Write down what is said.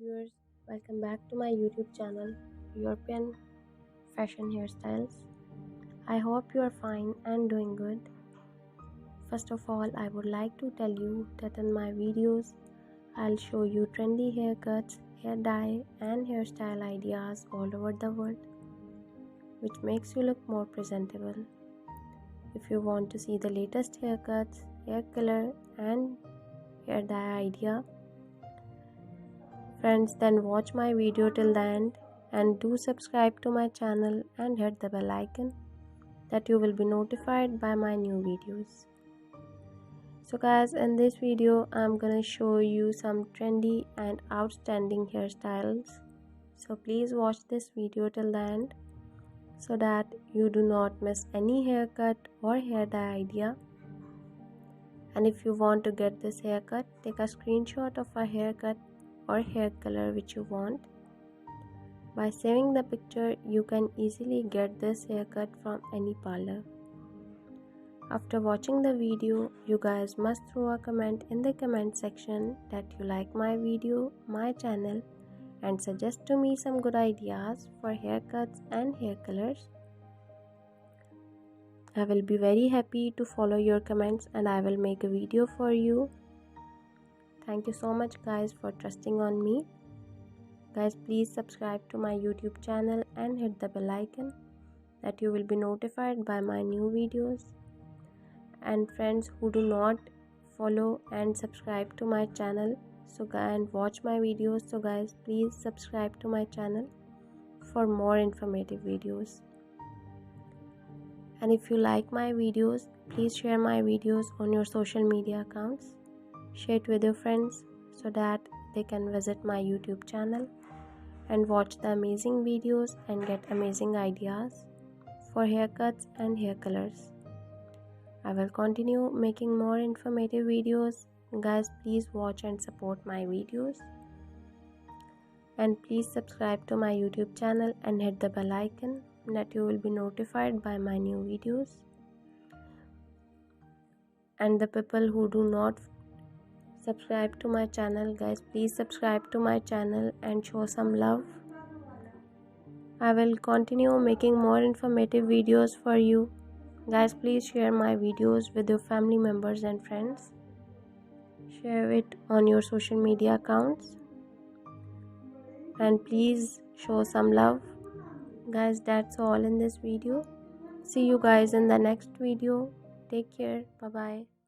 viewers, welcome back to my YouTube channel, European Fashion Hairstyles. I hope you are fine and doing good. First of all, I would like to tell you that in my videos, I'll show you trendy haircuts, hair dye and hairstyle ideas all over the world, which makes you look more presentable. If you want to see the latest haircuts, hair color and hair dye idea, friends, then watch my video till the end and do subscribe to my channel and hit the bell icon that you will be notified by my new videos. So guys, in this video I'm gonna show you some trendy and outstanding hairstyles. So please watch this video till the end so that you do not miss any haircut or hair dye idea. And if you want to get this haircut, take a screenshot of a haircut or hair color which you want. By saving the picture, you can easily get this haircut from any parlor. After watching the video, you guys must throw a comment in the comment section that you like my video, my channel, and suggest to me some good ideas for haircuts and hair colors. I will be very happy to follow your comments and I will make a video for you. Thank you so much guys for trusting on me. Guys, please subscribe to my YouTube channel and hit the bell icon that you will be notified by my new videos. And friends who do not follow and subscribe to my channel and watch my videos, so guys, please subscribe to my channel for more informative videos. And if you like my videos, please share my videos on your social media accounts. Share it with your friends so that they can visit my YouTube channel and watch the amazing videos and get amazing ideas for haircuts and hair colors. I will continue making more informative videos. Guys, please watch and support my videos. And please subscribe to my YouTube channel and hit the bell icon that you will be notified by my new videos. And the people who do not subscribe to my channel, guys, please subscribe to my channel and show some love. I will continue making more informative videos for you. Guys, please share my videos with your family members and friends. Share it on your social media accounts. And please show some love. Guys, that's all in this video. See you guys in the next video. Take care. Bye bye.